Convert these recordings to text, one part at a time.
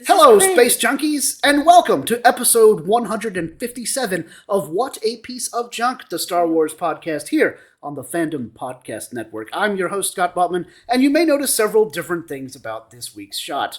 Hello, Space Junkies, and welcome to episode 157 of What a Piece of Junk, the Star Wars podcast here on the Fandom Podcast Network. I'm your host, Scott Botman, and you may notice several different things about this week's shot,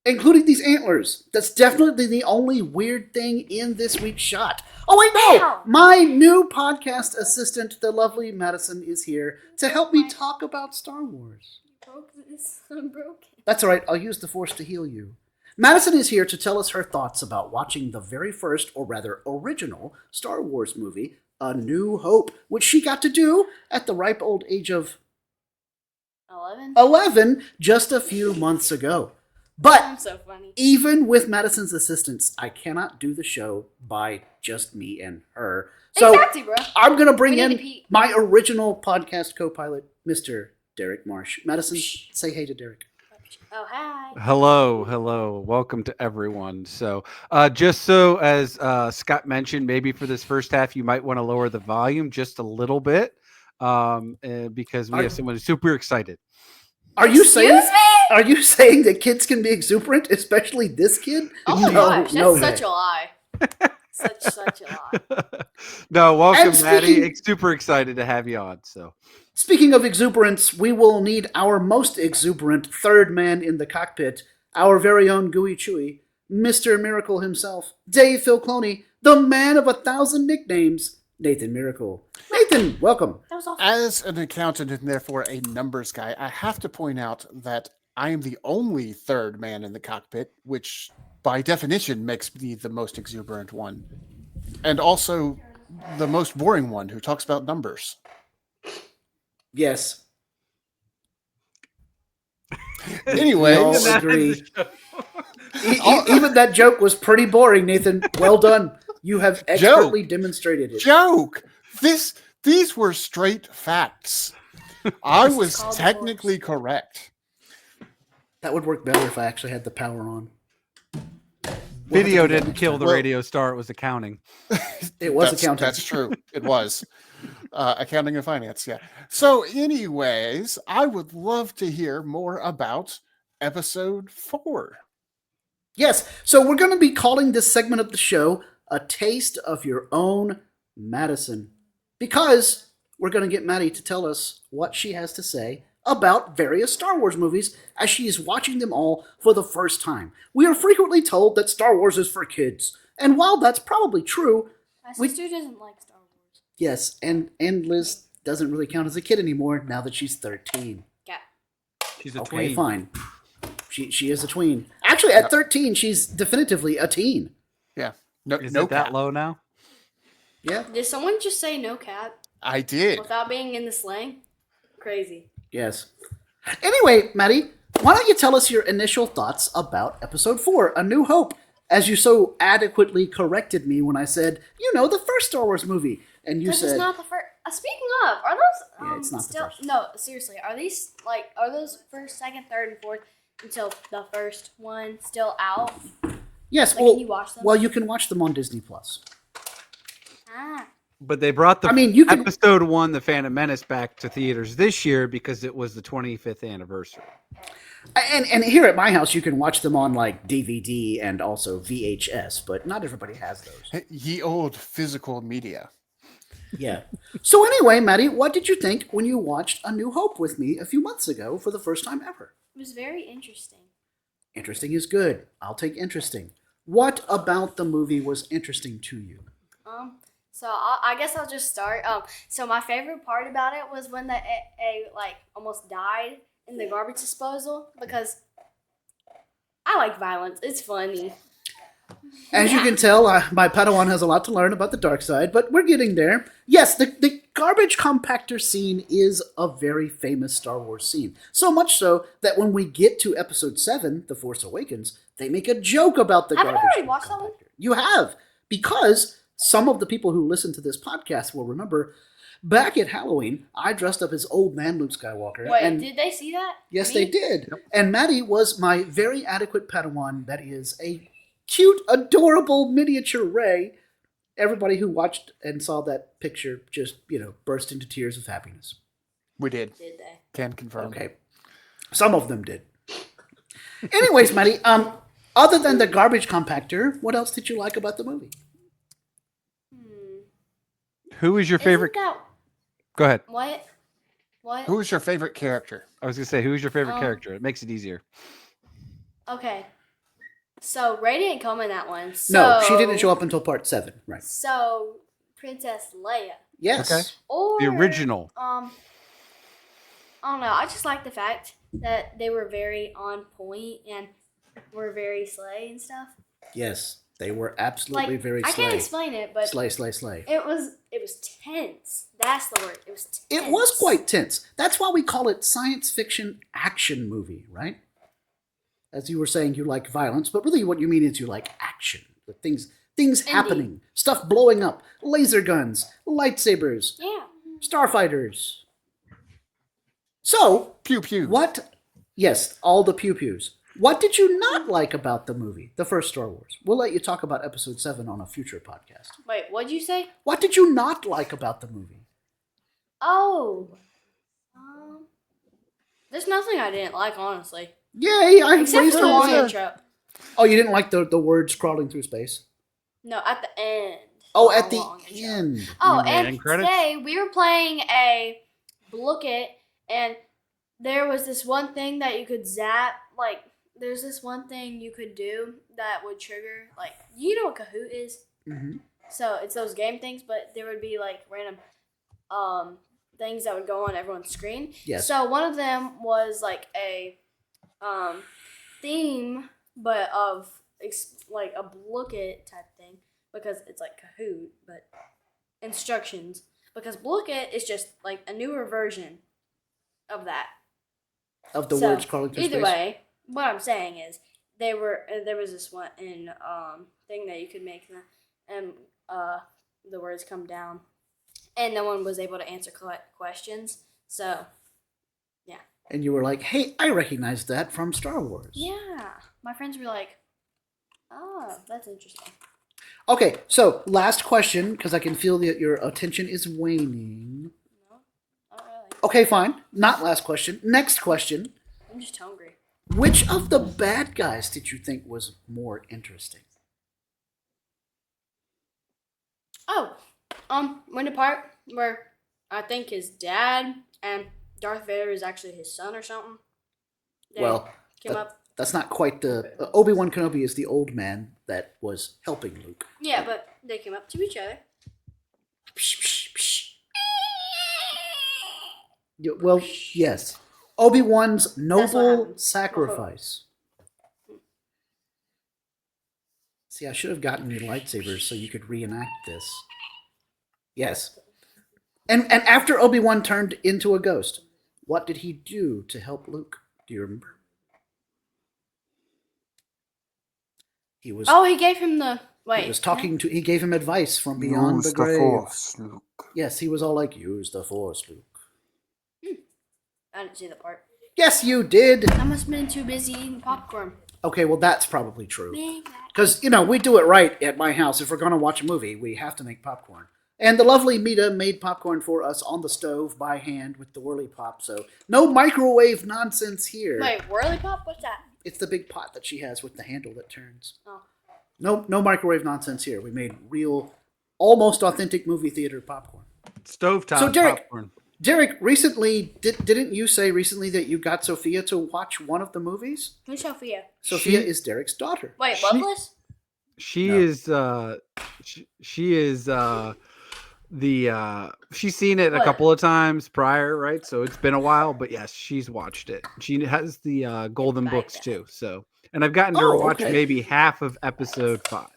including these antlers. That's definitely the only weird thing in this week's shot. Oh, wait, no! My new podcast assistant, the lovely Madison, is here to help me talk about Star Wars. Broke this. I'm broken. That's all right. I'll use the Force to heal you. Madison is here to tell us her thoughts about watching the very first, or rather original, Star Wars movie, A New Hope, which she got to do at the ripe old age of 11 just a few months ago. But I'm so funny. Even with Madison's assistance, I cannot do the show by just me and her. So exactly, bro. I'm going to bring in my original podcast co-pilot, Mr. Derrick Marsh. Madison, say hey to Derrick. Oh, hi. Hello. Welcome to everyone. So, just so as Scott mentioned, maybe for this first half, you might want to lower the volume just a little bit because we have someone who's super excited. Are you saying that kids can be exuberant, especially this kid? Oh my gosh, that's such a lie. Such a lie. No, welcome, Maddie. Super excited to have you on. So. Speaking of exuberance, we will need our most exuberant third man in the cockpit, our very own Gooey Chewy, Mr. Miracle himself, Dave Filclone, the man of 1,000 nicknames, Nathan Miracle. Nathan, welcome. As an accountant and therefore a numbers guy, I have to point out that I am the only third man in the cockpit, which by definition makes me the most exuberant one. And also the most boring one who talks about numbers. Yes. Anyway, agree. Even that joke was pretty boring, Nathan. Well done. You have expertly demonstrated it. Joke. These were straight facts. I was technically correct. That would work better if I actually had the power on. Video didn't kill the radio star. It was accounting. It was accounting. That's true. It was. Accounting and finance, yeah. So anyways, I would love to hear more about episode 4. Yes, so we're going to be calling this segment of the show A Taste of Your Own Madison, because we're going to get Maddie to tell us what she has to say about various Star Wars movies as she is watching them all for the first time. We are frequently told that Star Wars is for kids, and while that's probably true... My sister doesn't like Star Wars. Yes, and Liz doesn't really count as a kid anymore now that she's 13. Yeah. She's a okay, tween. Fine. She is a tween. Actually, at 13, she's definitively a teen. Yeah. Is it that low now? Yeah. Did someone just say no cat? I did. Without being in the slang? Crazy. Yes. Anyway, Maddie, why don't you tell us your initial thoughts about episode 4, A New Hope, as you so adequately corrected me when I said, the first Star Wars movie. And you said... it's not the first... speaking of, are those... yeah, it's not still, the first. No, seriously, are those first, second, third, and fourth until the first one still out? Yes, can you watch them? Well, you can watch them on Disney+. Ah. But they brought the episode 1, The Phantom Menace, back to theaters this year because it was the 25th anniversary. And here at my house, you can watch them on DVD and also VHS, but not everybody has those. Ye old physical media. Yeah. So anyway, Maddie, what did you think when you watched A New Hope with me a few months ago for the first time ever? It was very interesting. Interesting is good. I'll take interesting. What about the movie was interesting to you? So I guess I'll just start. So my favorite part about it was when the almost died in the garbage disposal, because I like violence. It's funny. As you can tell, my Padawan has a lot to learn about the dark side, but we're getting there. Yes, the garbage compactor scene is a very famous Star Wars scene. So much so that when we get to episode 7, The Force Awakens, they make a joke about the garbage compactor. Haven't I already watched that one? You have, because some of the people who listen to this podcast will remember back at Halloween, I dressed up as old man Luke Skywalker. Wait, did they see that? Yes, they did. Yep. And Maddie was my very adequate Padawan that is a cute, adorable miniature Rey. Everybody who watched and saw that picture just, burst into tears of happiness. We did. Did they? Can confirm. Okay. Some of them did. Anyways, Maddie, Other than the garbage compactor, what else did you like about the movie? Who is your favorite? Isn't that Go ahead. what? What? Who is your favorite character? I was gonna say, who's your favorite character? It makes it easier. Okay. So Ray didn't come in that one. So, No, she didn't show up until part 7, right? So Princess Leia. Yes. Okay. Or The original. I don't know. I just like the fact that they were very on point and were very slay and stuff. Yes, they were absolutely Like very I slay. can't explain it, but Slay, slay, slay. it was tense. That's the word. It was tense. It was quite tense. That's why we call it science fiction action movie, right? As you were saying, you like violence, but really what you mean is you like action. The things happening, stuff blowing up, laser guns, lightsabers, Yeah. starfighters. So, Pew pew. what? Yes, all the pew pews. What did you not like about the movie, the first Star Wars? We'll let you talk about Episode 7 on a future podcast. Wait, what'd you say? What did you not like about the movie? Oh. There's nothing I didn't like, honestly. Yay, I Except raised for the a long bar. intro. Oh, you didn't like the words crawling through space? No, at the end. Oh, at the long intro. end. Oh, You mean and end credits? today we were playing a Look It, and there was this one thing that you could zap. Like, there's this one thing you could do that would trigger. Like, you know what Kahoot is? Mm-hmm. So it's those game things, but there would be like random things that would go on everyone's screen. Yes. So one of them was like a theme, but of like a Look It type thing, because it's like Kahoot, but instructions. Because Look It is just like a newer version of that. Of the So, words crawling through either space. way, what I'm saying is there was this one in thing that you could make and the words come down, and no one was able to answer questions. So And you were like, hey, I recognize that from Star Wars. yeah, my friends were like, "Oh, that's interesting." Okay, so last question, because I can feel that your attention is waning. No, not really. Okay, fine. Not last question. Next question. I'm just hungry. Which of the bad guys did you think was more interesting? Oh, when the part where I think his dad and Darth Vader is actually his son or something. They Well, came up. That's not quite the... Obi-Wan Kenobi is the old man that was helping Luke. Yeah, but they came up to each other. Psh, psh, psh. Yeah, well, yes. Obi-Wan's what noble happened. sacrifice. See, I should have gotten you lightsabers so you could reenact this. Yes. And after Obi-Wan turned into a ghost, what did he do to help Luke? Do you remember? He was He gave him the wait. he was talking to he gave him advice from beyond the grave. Force, Luke. Yes, he was all like, use the Force, Luke. I didn't see the part. Yes, you did. I must have been too busy eating popcorn. Okay, well that's probably true. Big Mac. Because, we do it right at my house. If we're going to watch a movie, we have to make popcorn. And the lovely Mita made popcorn for us on the stove by hand with the whirly pop. So no microwave nonsense here. Wait, whirly pop? What's that? It's the big pot that she has with the handle that turns. Oh. No microwave nonsense here. We made real, almost authentic movie theater popcorn. Stovetop So, Derrick- popcorn. Derrick, recently, didn't you say recently that you got Sophia to watch one of the movies? Who's Sophia? Sophia is Derrick's daughter. Wait, She- Loveless? She No. is she is she's seen it a What? couple of times prior, right? So it's been a while, but yes, she's watched it. She has the golden back books then. too. So, and I've gotten her to Oh, watch okay. maybe half of episode 5.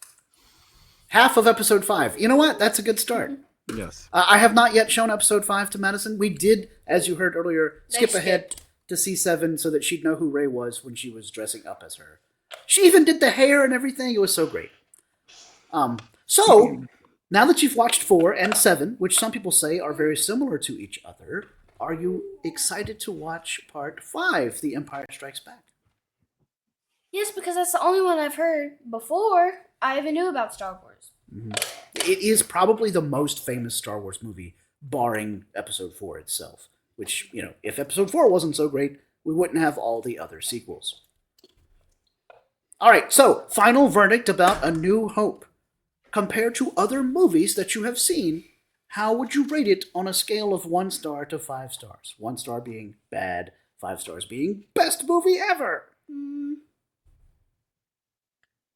Half of episode 5. You know what? That's a good start. Yes. I have not yet shown episode 5 to Madison. We did, as you heard earlier, They skip ahead to C7 so that she'd know who Rey was when she was dressing up as her. She even did the hair and everything. It was so great. So, now that you've watched 4 and 7, which some people say are very similar to each other, are you excited to watch part 5, The Empire Strikes Back? Yes, because that's the only one I've heard before I even knew about Star Wars. It is probably the most famous Star Wars movie, barring episode 4 itself. Which, if episode 4 wasn't so great, we wouldn't have all the other sequels. All right, so final verdict about A New Hope. Compared to other movies that you have seen, how would you rate it on a scale of 1 star to 5 stars? 1 star being bad, 5 stars being best movie ever.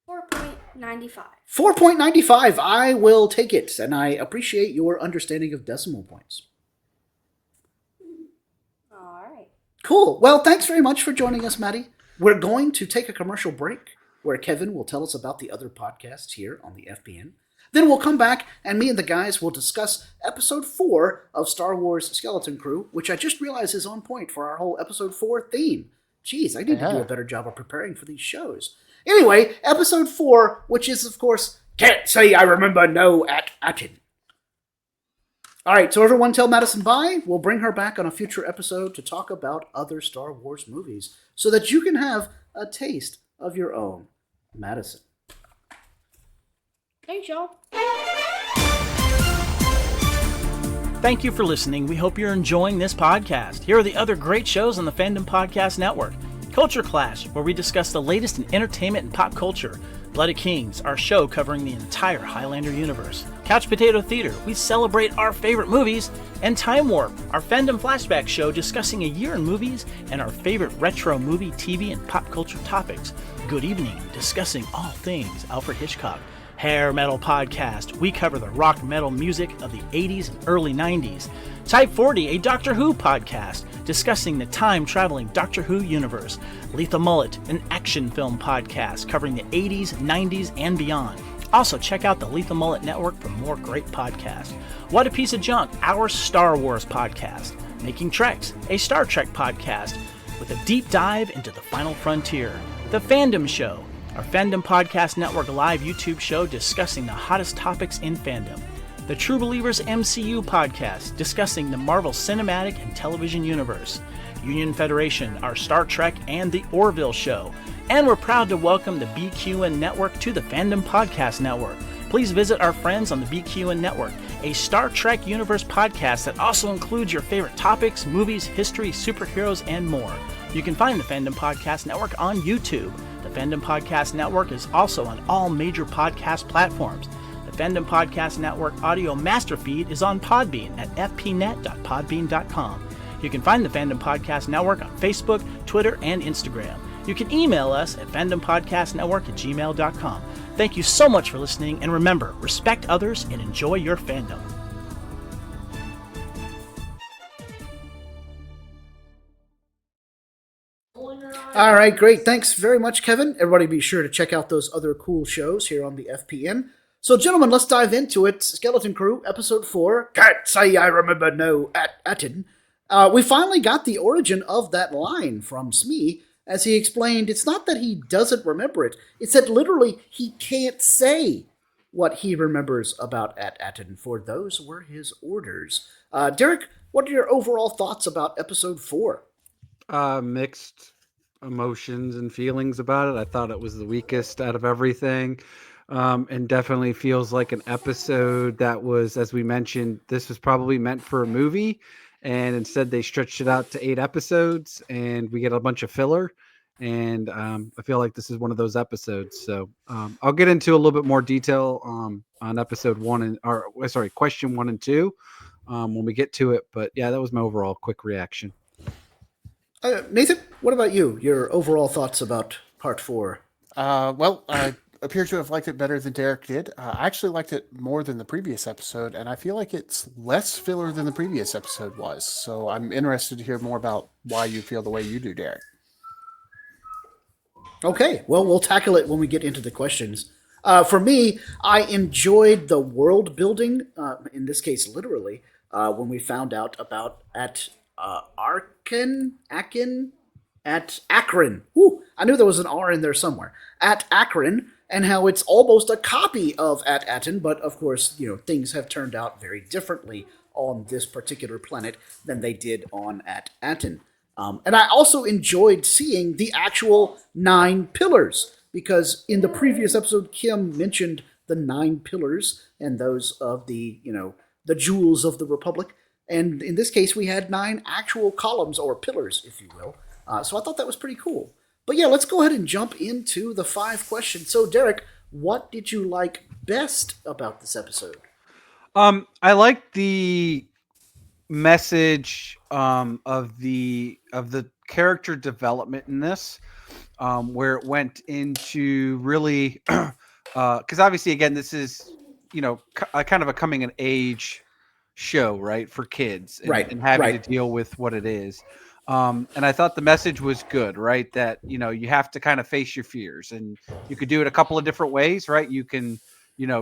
4.95. 4.95. I will take it, and I appreciate your understanding of decimal points. All right. Cool. Well, thanks very much for joining us, Maddie. We're going to take a commercial break where Kevin will tell us about the other podcasts here on the FPN. Then we'll come back, and me and the guys will discuss episode 4 of Star Wars Skeleton Crew, which I just realized is on point for our whole episode 4 theme. Jeez, I need to do a better job of preparing for these shows. Anyway, episode 4, which is, of course, Can't Say I Remember No At Attin. All right, so everyone tell Madison bye. We'll bring her back on a future episode to talk about other Star Wars movies so that you can have a taste of your own. Madison. Thanks, y'all. Thank you for listening. We hope you're enjoying this podcast. Here are the other great shows on the Fandom Podcast Network. Culture Clash, where we discuss the latest in entertainment and pop culture. Blooded Kings, our show covering the entire Highlander universe. Couch Potato Theater, we celebrate our favorite movies. And Time Warp, our Fandom flashback show discussing a year in movies and our favorite retro movie, TV, and pop culture topics. Good Evening, discussing all things Alfred Hitchcock. Hair Metal Podcast, we cover the rock metal music of the 80s and early 90s. Type 40, a Doctor Who podcast, discussing the time-traveling Doctor Who universe. Lethal Mullet, an action film podcast covering the 80s, 90s, and beyond. Also, check out the Lethal Mullet Network for more great podcasts. What a Piece of Junk, our Star Wars podcast. Making Treks, a Star Trek podcast with a deep dive into the final frontier. The Fandom Show, our Fandom Podcast Network live YouTube show discussing the hottest topics in fandom. The True Believers MCU podcast, discussing the Marvel Cinematic and Television Universe. Union Federation, our Star Trek and the Orville Show. And we're proud to welcome the BQN Network to the Fandom Podcast Network. Please visit our friends on the BQN Network, a Star Trek Universe podcast that also includes your favorite topics, movies, history, superheroes, and more. You can find the Fandom Podcast Network on YouTube. The Fandom Podcast Network is also on all major podcast platforms. The Fandom Podcast Network audio master feed is on Podbean at fpnet.podbean.com. You can find the Fandom Podcast Network on Facebook, Twitter, and Instagram. You can email us at fandompodcastnetwork@gmail.com. Thank you so much for listening, and remember, respect others and enjoy your fandom. All right, great. Thanks very much, Kevin. Everybody be sure to check out those other cool shows here on the FPN. So, gentlemen, let's dive into it. Skeleton Crew, Episode 4. Can't say I remember no At Attin. We finally got the origin of that line from Smee. As he explained, it's not that he doesn't remember it. It's that literally he can't say what he remembers about At Attin, for those were his orders. Derrick, what are your overall thoughts about Episode 4? Mixed emotions and feelings about it. I thought it was the weakest out of everything, and definitely feels like an episode that was, as we mentioned, this was probably meant for a movie, and instead they stretched it out to 8 episodes, and we get a bunch of filler. And I feel like this is one of those episodes. So I'll get into a little bit more detail on episode 1 and question 1 and 2 when we get to it. But yeah, that was my overall quick reaction. Nathan, what about you? Your overall thoughts about Part 4? Well, I appear to have liked it better than Derrick did. I actually liked it more than the previous episode, and I feel like it's less filler than the previous episode was. So I'm interested to hear more about why you feel the way you do, Derrick. Okay, well, we'll tackle it when we get into the questions. For me, I enjoyed the world building, in this case, literally, when we found out about At Achrann. Woo, I knew there was an R in there somewhere. At Achrann, and how it's almost a copy of At Attin, but of course, things have turned out very differently on this particular planet than they did on At Attin. And I also enjoyed seeing the actual 9 pillars, because in the previous episode, Kim mentioned the 9 pillars and those of the jewels of the Republic. And in this case, we had 9 actual columns or pillars, if you will. So I thought that was pretty cool. But yeah, let's go ahead and jump into the 5 questions. So, Derrick, what did you like best about this episode? I like the message of the character development in this, where it went into really because obviously again this is a kind of a coming of age show, right, for kids, and, Right, and having to right. deal with what it is. And I thought the message was good, right, that you have to kind of face your fears, and you could do it a couple of different ways, right? You can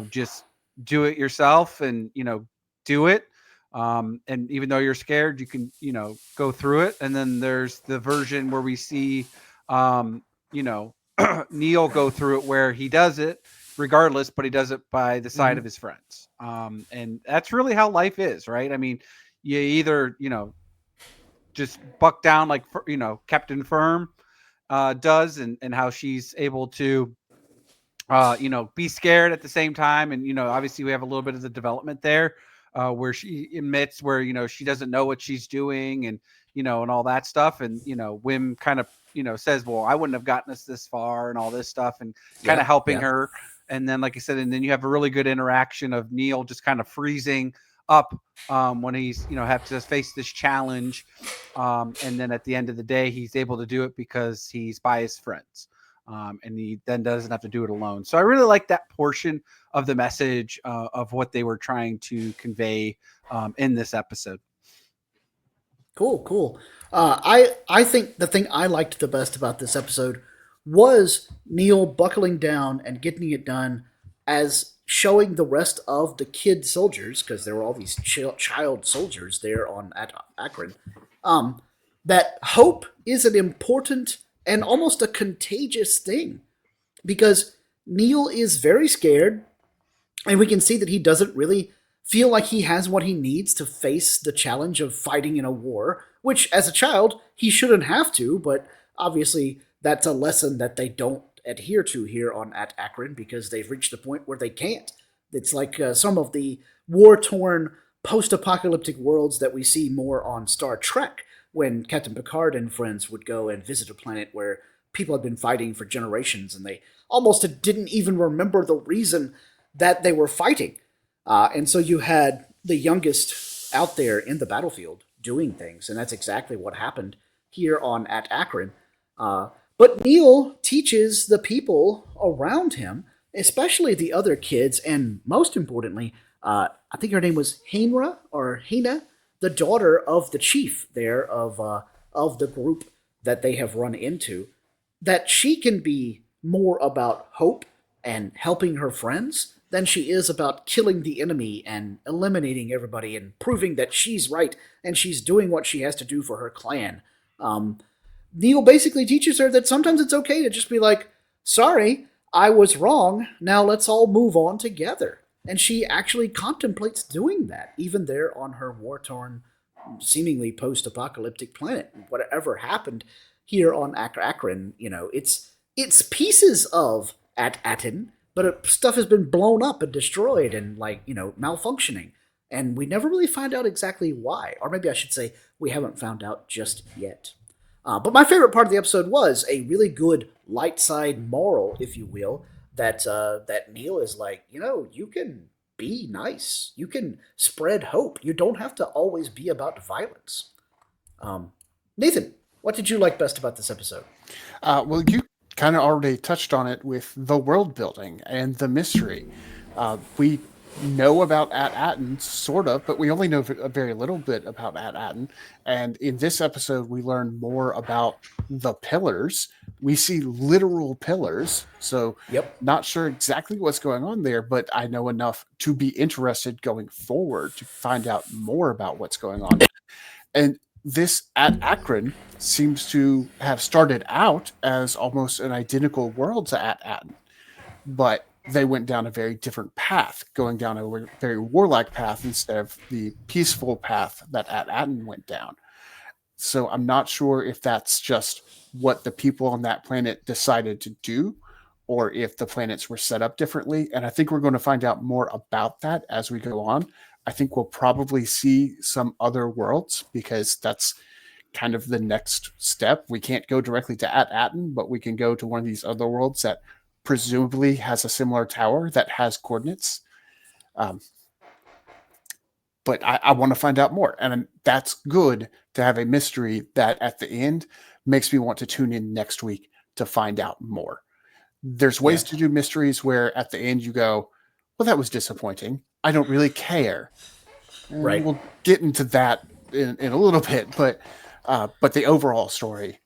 just do it yourself and do it, and even though you're scared, you can go through it. And then there's the version where we see um Neil go through it, where he does it regardless, but he does it by the side of his friends. And that's really how life is, right? I mean, you either just buck down like Captain Firm does, and how she's able to be scared at the same time. And, obviously we have a little bit of the development there, where she admits where, she doesn't know what she's doing, and all that stuff. And, Wim kind of, says, well, I wouldn't have gotten us this far and all this stuff, and kind of helping her. And then, like I said, and then you have a really good interaction of Neil just kind of freezing up when he's, have to face this challenge. And then at the end of the day, he's able to do it because he's by his friends. And he then doesn't have to do it alone. So I really like that portion of the message of what they were trying to convey in this episode. Cool, cool. I think the thing I liked the best about this episode was Neil buckling down and getting it done, as showing the rest of the kid soldiers, because there were all these child soldiers there on At Achrann, that hope is an important and almost a contagious thing, because Neil is very scared, and we can see that he doesn't really feel like he has what he needs to face the challenge of fighting in a war, which as a child he shouldn't have to, but obviously that's a lesson that they don't adhere to here on At Achrann, because they've reached the point where they can't. It's like some of the war-torn post-apocalyptic worlds that we see more on Star Trek, when Captain Picard and friends would go and visit a planet where people had been fighting for generations, and they almost didn't even remember the reason that they were fighting. And so you had the youngest out there in the battlefield doing things, and that's exactly what happened here on At Achrann. But Neil teaches the people around him, especially the other kids, and most importantly, I think her name was Hainra or Haina, the daughter of the chief there of the group that they have run into, that she can be more about hope and helping her friends than she is about killing the enemy and eliminating everybody and proving that she's right and she's doing what she has to do for her clan. Neil basically teaches her that sometimes it's okay to just be like, sorry, I was wrong, now let's all move on together. And she actually contemplates doing that, even there on her war-torn, seemingly post-apocalyptic planet. Whatever happened here on Achrann, it's pieces of At Attin, but stuff has been blown up and destroyed and malfunctioning, and we never really find out exactly why, or maybe I should say we haven't found out just yet. But my favorite part of the episode was a really good light side moral, if you will, that Neil is like, you can be nice, you can spread hope, you don't have to always be about violence. Nathan, what did you like best about this episode? Well, you kind of already touched on it with the world building and the mystery. We know about At Attin, sort of, but we only know a very little bit about At Attin. And in this episode, we learn more about the pillars. We see literal pillars. So, not sure exactly what's going on there, but I know enough to be interested going forward to find out more about what's going on. And this At Achrann seems to have started out as almost an identical world to At Attin, but they went down a very different path, going down a very warlike path instead of the peaceful path that At Attin went down. So I'm not sure if that's just what the people on that planet decided to do, or if the planets were set up differently. And I think we're going to find out more about that as we go on. I think we'll probably see some other worlds, because that's kind of the next step. We can't go directly to At Attin, but we can go to one of these other worlds that presumably has a similar tower that has coordinates. But I want to find out more. And that's good to have a mystery that at the end makes me want to tune in next week to find out more. There's ways to do mysteries where at the end you go, well, that was disappointing. I don't really care. And Right. we'll get into that in a little bit, but the overall story,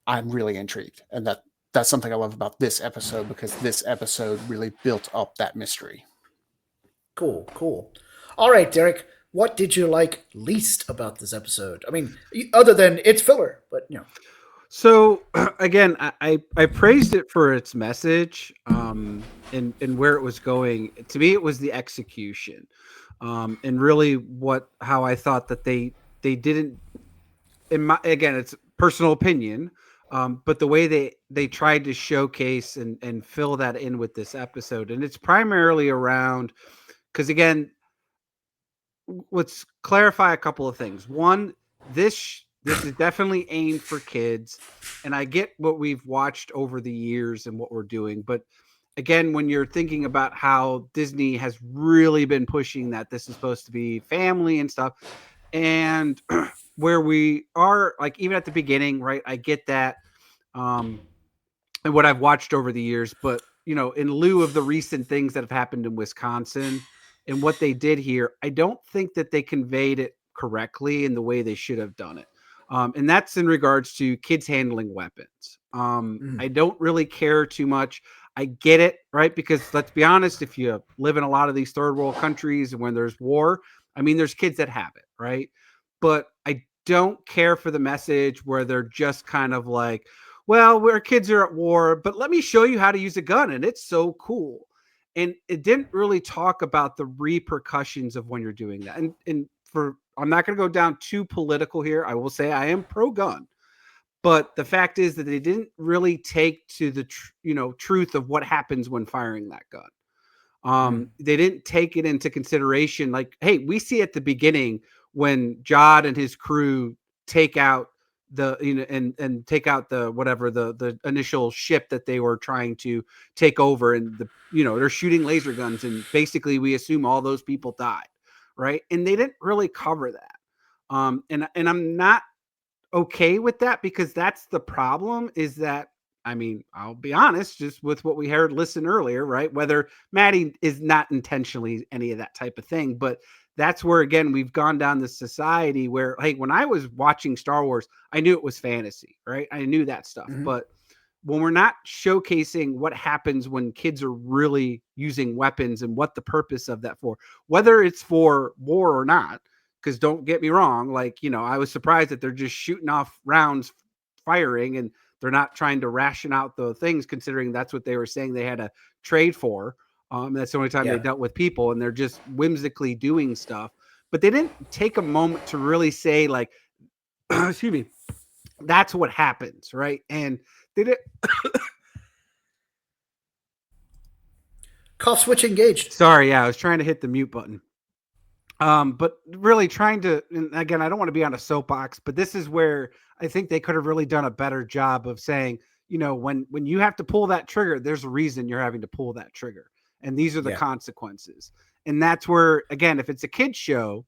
I'm really intrigued. And that's something I love about this episode, because this episode really built up that mystery. Cool. All right, Derrick, what did you like least about this episode? I mean, other than it's filler, but So again, I praised it for its message, and where it was going. To me, it was the execution, and really how I thought that they didn't. Again, it's personal opinion, but the way they tried to showcase and fill that in with this episode, and it's primarily around, because again, let's clarify a couple of things. One, this is definitely aimed for kids, and I get what we've watched over the years and what we're doing, but again, when you're thinking about how Disney has really been pushing that this is supposed to be family and stuff, and where we are, like, even at the beginning, right? I get that, and what I've watched over the years, but in lieu of the recent things that have happened in Wisconsin and what they did here, I don't think that they conveyed it correctly in the way they should have done it. And that's in regards to kids handling weapons. I don't really care too much. I get it, right? Because let's be honest, if you live in a lot of these third world countries and when there's war, I mean, there's kids that have it, right? But I don't care for the message where they're just kind of like, well, our kids are at war, but let me show you how to use a gun. And it's so cool. And it didn't really talk about the repercussions of when you're doing that. And I'm not going to go down too political here. I will say I am pro-gun. But the fact is that they didn't really take to the truth of what happens when firing that gun. They didn't take it into consideration. Like, hey, we see at the beginning when Jod and his crew take out and take out the initial ship that they were trying to take over, and they're shooting laser guns, and basically we assume all those people died, right? And they didn't really cover that. And I'm not okay with that, because that's the problem, is that, I mean, I'll be honest, just with what we listen earlier, right? Whether Maddie is not intentionally any of that type of thing, but that's where, again, we've gone down this society where, hey, when I was watching Star Wars, I knew it was fantasy, right? I knew that stuff. But when we're not showcasing what happens when kids are really using weapons and what the purpose of that for, whether it's for war or not, because don't get me wrong, like, I was surprised that they're just shooting off rounds, firing, and they're not trying to ration out the things, considering that's what they were saying they had to trade for. That's the only time they dealt with people, and they're just whimsically doing stuff. But they didn't take a moment to really say, like, excuse me, that's what happens, right? And they did. Call switch engaged. Sorry, I was trying to hit the mute button. But really trying to, and again, I don't want to be on a soapbox, but this is where I think they could have really done a better job of saying, when you have to pull that trigger, there's a reason you're having to pull that trigger. And these are the consequences. And that's where, again, if it's a kid's show,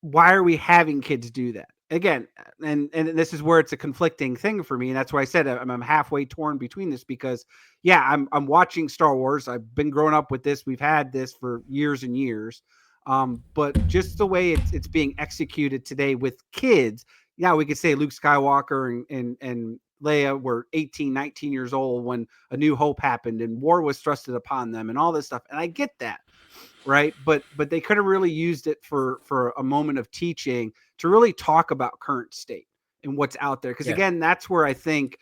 why are we having kids do that? Again, and this is where it's a conflicting thing for me. And that's why I said I'm halfway torn between this, because I'm watching Star Wars. I've been growing up with this. We've had this for years and years. But just the way it's being executed today with kids, we could say Luke Skywalker and Leia were 18, 19 years old when A New Hope happened and war was thrusted upon them and all this stuff. And I get that, right? But they could have really used it for a moment of teaching to really talk about current state and what's out there. Because again, that's where I think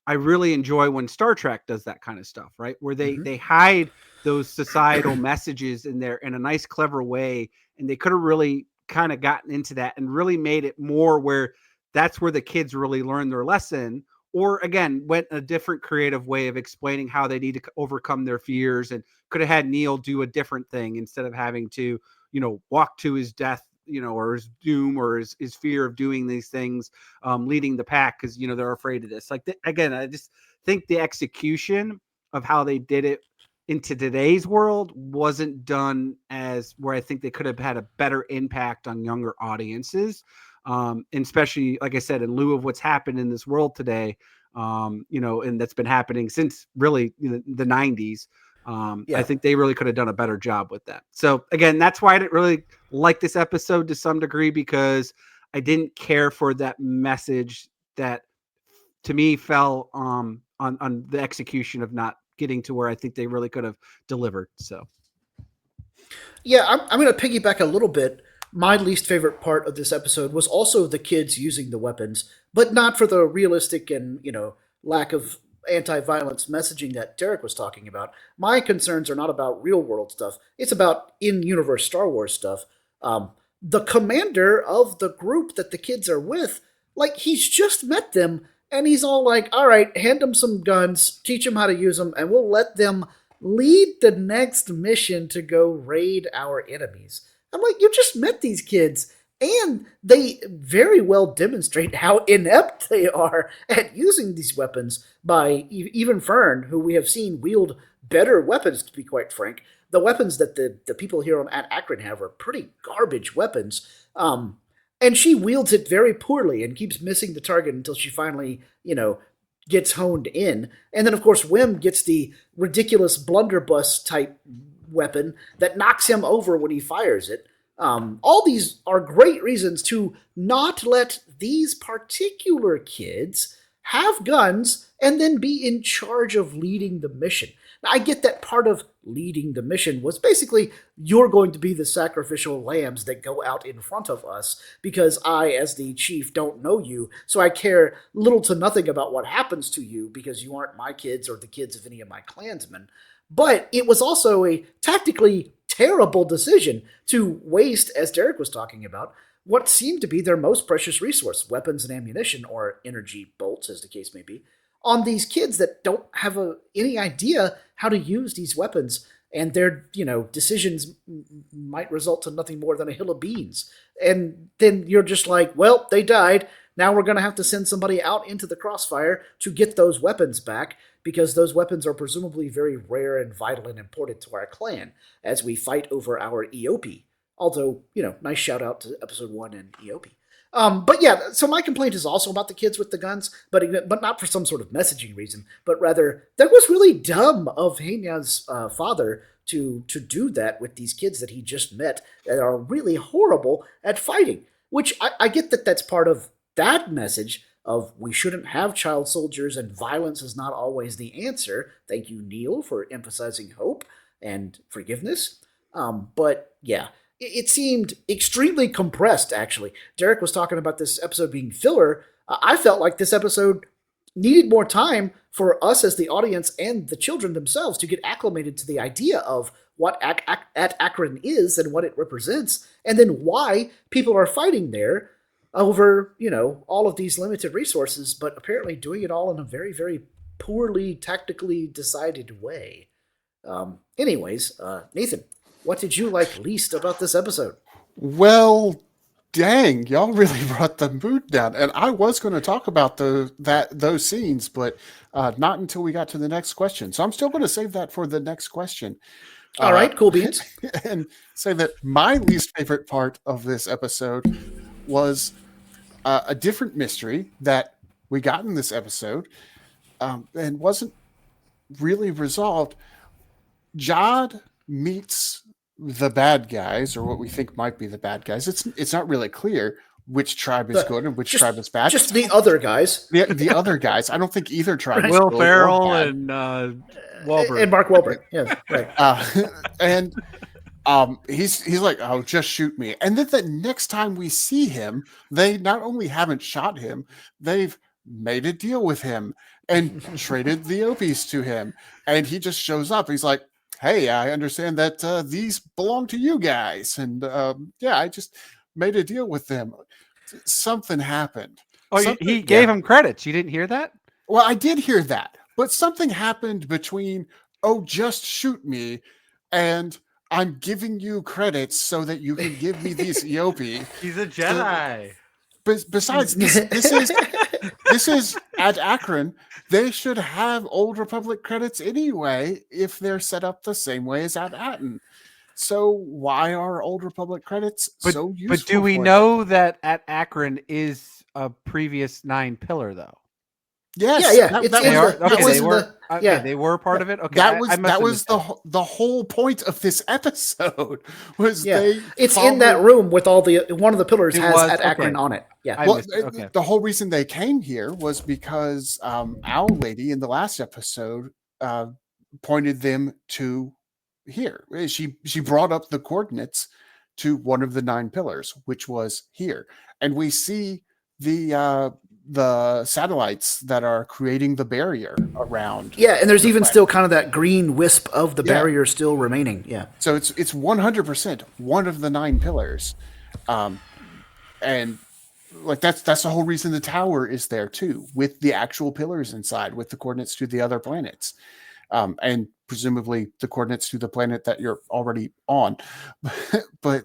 I really enjoy when Star Trek does that kind of stuff, right? Where they hide those societal messages in there in a nice, clever way. And they could have really kind of gotten into that and really made it more where that's where the kids really learn their lesson, or again, went a different creative way of explaining how they need to overcome their fears, and could have had Neil do a different thing instead of having to, walk to his death, or his doom or his fear of doing these things, leading the pack because they're afraid of this. Like again, I just think the execution of how they did it into today's world wasn't done as where I think they could have had a better impact on younger audiences. And especially, like I said, in lieu of what's happened in this world today, and that's been happening since really the 90s. I think they really could have done a better job with that. So again, that's why I didn't really like this episode to some degree, because I didn't care for that message that to me fell on the execution of not getting to where I think they really could have delivered. So yeah, I'm going to piggyback a little bit. My least favorite part of this episode was also the kids using the weapons, but not for the realistic and lack of anti-violence messaging that Derrick was talking about. My concerns are not about real world stuff. It's about in-universe Star Wars stuff. The commander of the group that the kids are with, like, he's just met them, and he's all like, all right, hand them some guns, teach them how to use them, and we'll let them lead the next mission to go raid our enemies. I'm like, you just met these kids, and they very well demonstrate how inept they are at using these weapons by even Fern, who we have seen wield better weapons, to be quite frank. The weapons that the people here on At Achrann have are pretty garbage weapons. And she wields it very poorly and keeps missing the target until she finally, gets honed in. And then, of course, Wim gets the ridiculous blunderbuss type weapon that knocks him over when he fires it. All these are great reasons to not let these particular kids have guns and then be in charge of leading the mission. Now, I get that part of leading the mission was basically you're going to be the sacrificial lambs that go out in front of us because I, as the chief, don't know you, so I care little to nothing about what happens to you because you aren't my kids or the kids of any of my clansmen. But it was also a tactically terrible decision to waste, as Derrick was talking about, what seemed to be their most precious resource, weapons and ammunition, or energy bolts, as the case may be, on these kids that don't have any idea how to use these weapons, and their decisions might result to nothing more than a hill of beans. And then you're just like, well, they died. Now we're going to have to send somebody out into the crossfire to get those weapons back, because those weapons are presumably very rare and vital and important to our clan as we fight over our EOP. Although, nice shout out to episode 1 and EOP. But yeah, so my complaint is also about the kids with the guns, but not for some sort of messaging reason, but rather that was really dumb of Henya's father to do that with these kids that he just met that are really horrible at fighting, which I get that that's part of that message of we shouldn't have child soldiers and violence is not always the answer. Thank you, Neil, for emphasizing hope and forgiveness. But yeah, it seemed extremely compressed, actually. Derrick was talking about this episode being filler. I felt like this episode needed more time for us as the audience and the children themselves to get acclimated to the idea of what At Achrann is and what it represents, and then why people are fighting there over, all of these limited resources, but apparently doing it all in a very, very poorly tactically decided way. Anyways, Nathan, what did you like least about this episode? Well, dang, y'all really brought the mood down. And I was going to talk about those scenes, but not until we got to the next question. So I'm still going to save that for the next question. All right, cool beans. And say that my least favorite part of this episode was a different mystery that we got in this episode and wasn't really resolved. Jod meets the bad guys, or what we think might be the bad guys. It's not really clear which tribe is good and which tribe is bad. Just the other guys. The other guys. I don't think either tribe is Will good Ferrell or bad. and Wahlberg. And Mark Wahlberg. Yeah, right. And he's like, oh, just shoot me. And then the next time we see him, they not only haven't shot him, they've made a deal with him and traded the Opies to him. And he just shows up. He's like, hey, I understand that these belong to you guys. And I just made a deal with them. Something happened. Oh, he gave him credits. You didn't hear that? Well, I did hear that. But something happened between, oh, just shoot me, and I'm giving you credits so that you can give me these Eope. He's a Jedi. Besides, this is At Achrann. They should have Old Republic credits anyway if they're set up the same way as At Attin. So why are Old Republic credits so useful? But do we know that At Achrann is a previous 9 pillar though? Yes. Yeah. They were part of it. Okay, that was the whole point of this episode. It's in that room with all the one of the pillars has At Achrann on it. Yeah. The whole reason they came here was because Owl Lady in the last episode pointed them to here. She brought up the coordinates to one of the 9 pillars, which was here, and we see the satellites that are creating the barrier around. Yeah, and there's even still kind of that green wisp of the barrier still remaining. Yeah. So it's 100% one of the 9 pillars, and like that's the whole reason the tower is there too, with the actual pillars inside, with the coordinates to the other planets, and presumably the coordinates to the planet that you're already on, but.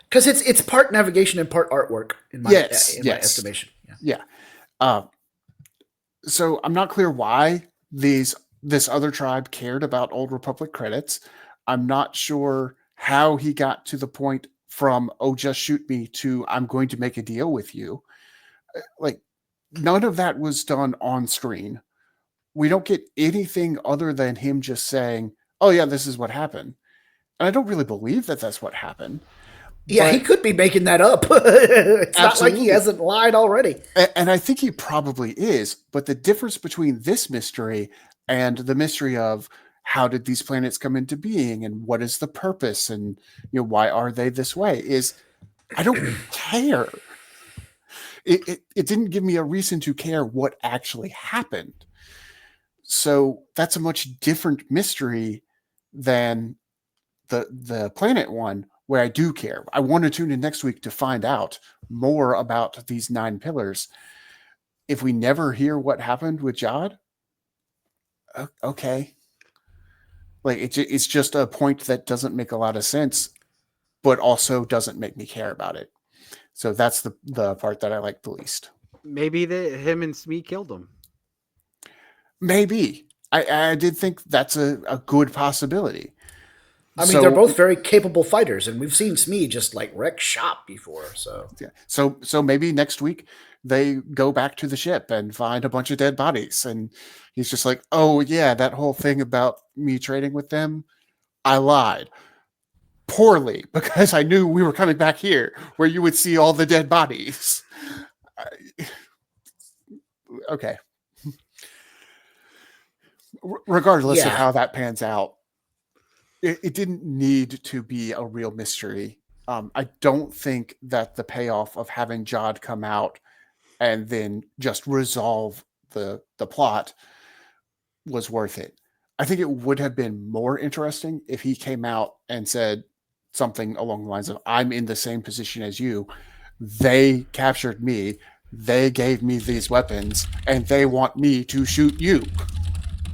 Because it's part navigation and part artwork in my estimation. Yeah. So I'm not clear why this other tribe cared about Old Republic credits. I'm not sure how he got to the point from, oh, just shoot me, to I'm going to make a deal with you. Like, none of that was done on screen. We don't get anything other than him just saying, oh yeah, this is what happened. And I don't really believe that that's what happened. Yeah, he could be making that up. It's not like he hasn't lied already. And I think he probably is. But the difference between this mystery and the mystery of how did these planets come into being and what is the purpose and why are they this way is I don't care. It didn't give me a reason to care what actually happened. So that's a much different mystery than the planet one, where I do care. I want to tune in next week to find out more about these 9 pillars. If we never hear what happened with Jod, okay. Like it's just a point that doesn't make a lot of sense, but also doesn't make me care about it. So that's the part that I like the least. Maybe him and Smee killed him. Maybe. I did think that's a good possibility. I mean, they're both very capable fighters, and we've seen Smee just like wreck shop before. So yeah. So maybe next week they go back to the ship and find a bunch of dead bodies, and he's just like, "Oh yeah, that whole thing about me trading with them, I lied poorly because I knew we were coming back here where you would see all the dead bodies." Okay. Regardless of how that pans out. It didn't need to be a real mystery. I don't think that the payoff of having Jod come out and then just resolve the plot was worth it. I think it would have been more interesting if he came out and said something along the lines of, I'm in the same position as you. They captured me. They gave me these weapons and they want me to shoot you.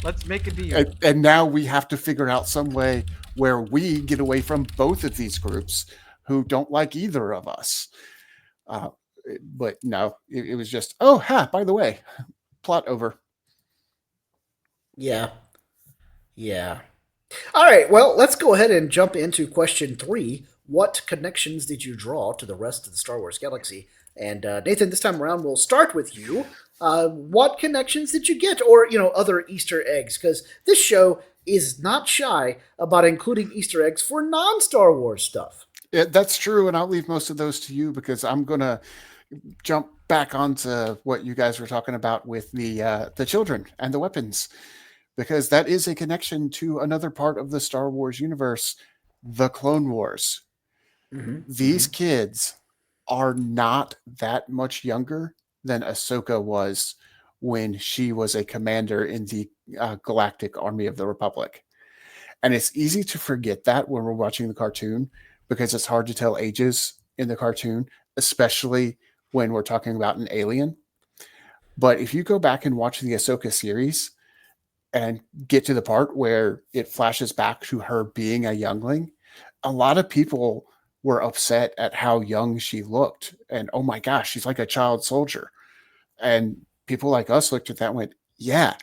Let's make a deal. And now we have to figure out some way where we get away from both of these groups who don't like either of us. But no, it was just, by the way, plot over. Yeah. All right, well, let's go ahead and jump into question 3. What connections did you draw to the rest of the Star Wars galaxy? And Nathan, this time around, we'll start with you. What connections did you get, or other Easter eggs? Because this show is not shy about including Easter eggs for non-Star Wars stuff. Yeah, that's true, and I'll leave most of those to you because I'm gonna jump back onto what you guys were talking about with the children and the weapons, because that is a connection to another part of the Star Wars universe, the Clone Wars. Mm-hmm. These kids are not that much younger than Ahsoka was when she was a commander in the Galactic Army of the Republic. And it's easy to forget that when we're watching the cartoon because it's hard to tell ages in the cartoon, especially when we're talking about an alien. But if you go back and watch the Ahsoka series, and get to the part where it flashes back to her being a youngling, a lot of people were upset at how young she looked. And oh my gosh, she's like a child soldier. And people like us looked at that and went, yeah,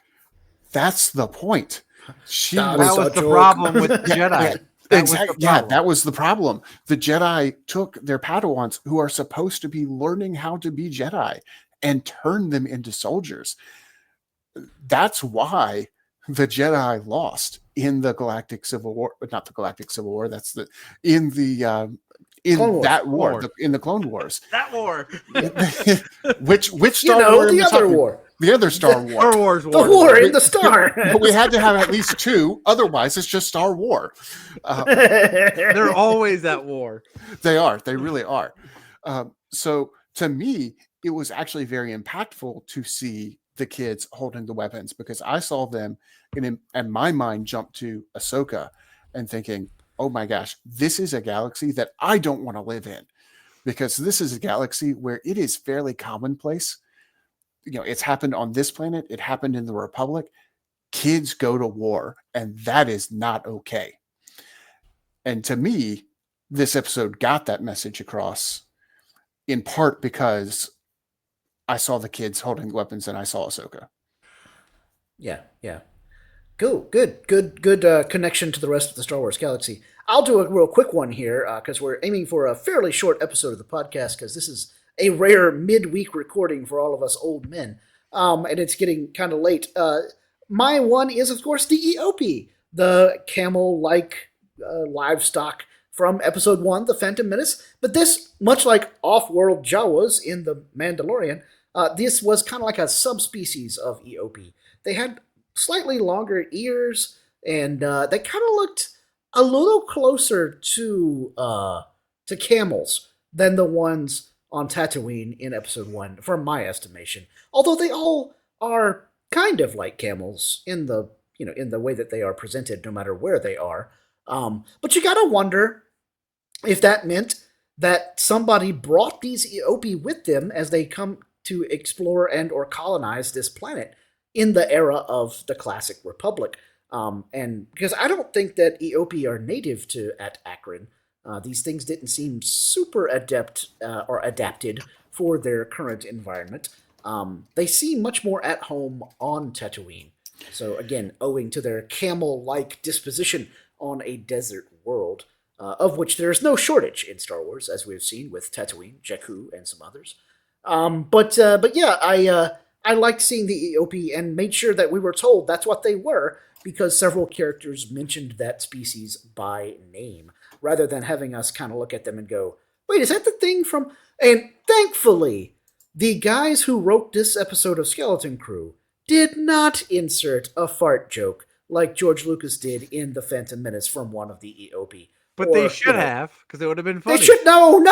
that's the point. She That That was a the joke. problem with the Yeah, Jedi. yeah, That exactly. was the Yeah, problem. that was the problem. The Jedi took their Padawans, who are supposed to be learning how to be Jedi, and turned them into soldiers. That's why the Jedi lost in the Galactic Civil War, but not the Galactic Civil War. That's the in the in Clone Wars. that war, Wars. in the Clone Wars. That war. which Star War? the other talking? war. The other Star War. Star Wars The war in the star. But we had to have at least two. Otherwise, it's just Star War. They're always at war. They are. They really are. So to me, it was actually very impactful to see the kids holding the weapons, because I saw them and my mind jumped to Ahsoka and thinking, oh my gosh, this is a galaxy that I don't want to live in, because this is a galaxy where it is fairly commonplace. It's happened on this planet. It happened in the Republic. Kids go to war, and that is not okay. And to me, this episode got that message across, in part because I saw the kids holding weapons and I saw Ahsoka. Yeah. Good connection to the rest of the Star Wars galaxy. I'll do a real quick one here because we're aiming for a fairly short episode of the podcast, because this is a rare midweek recording for all of us old men, and it's getting kind of late. My one is, of course, the EOP, the camel-like livestock from Episode 1, The Phantom Menace. But this, much like off-world Jawas in The Mandalorian, this was kind of like a subspecies of EOP. They had slightly longer ears, and they kind of looked a little closer to camels than the ones on Tatooine in Episode 1, from my estimation. Although they all are kind of like camels in the way that they are presented, no matter where they are. But you gotta wonder if that meant that somebody brought these EOP with them as they come to explore and or colonize this planet in the era of the Classic Republic. And because I don't think that EOP are native to At Achrann. These things didn't seem super adept or adapted for their current environment. They seem much more at home on Tatooine. So again, owing to their camel-like disposition on a desert world, of which there is no shortage in Star Wars, as we've seen with Tatooine, Jakku, and some others. But yeah, I liked seeing the EOP and made sure that we were told that's what they were, because several characters mentioned that species by name, rather than having us kind of look at them and go, wait, is that the thing from... And thankfully, the guys who wrote this episode of Skeleton Crew did not insert a fart joke like George Lucas did in The Phantom Menace from one of the EOP. But they should have, because it would have been funny. They should... No.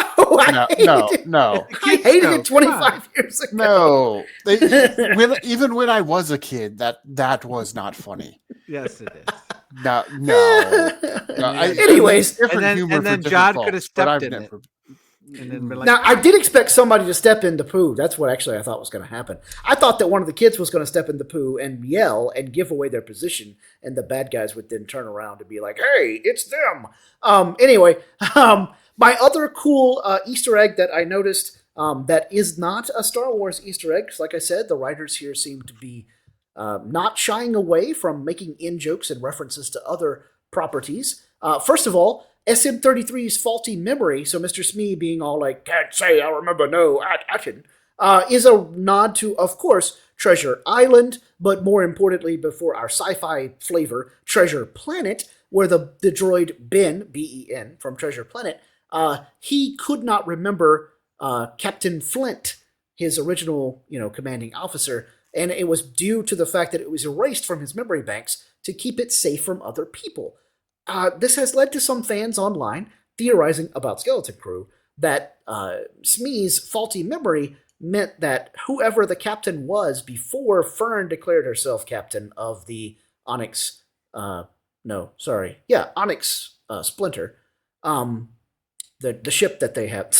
I hated it 25 years ago. No. Even when I was a kid, that was not funny. Yes, it is. No. Anyways, and then John could have stepped in it. And then been like, now, I did expect somebody to step into poo. That's what actually I thought was going to happen. I thought that one of the kids was going to step into poo and yell and give away their position, and the bad guys would then turn around and be like, hey, it's them. Anyway, my other cool Easter egg that I noticed that is not a Star Wars Easter egg, because like I said, the writers here seem to be not shying away from making in-jokes and references to other properties. First of all, SM33's faulty memory, so Mr. Smee being all like, can't say I remember no At Attin, is a nod to, of course, Treasure Island, but more importantly, before our sci-fi flavor, Treasure Planet, where the droid Ben, B-E-N, from Treasure Planet, he could not remember Captain Flint, his original, commanding officer, and it was due to the fact that it was erased from his memory banks to keep it safe from other people. This has led to some fans online theorizing about Skeleton Crew that Smee's faulty memory meant that whoever the captain was before Fern declared herself captain of the Onyx, Onyx Splinter, the ship that they have,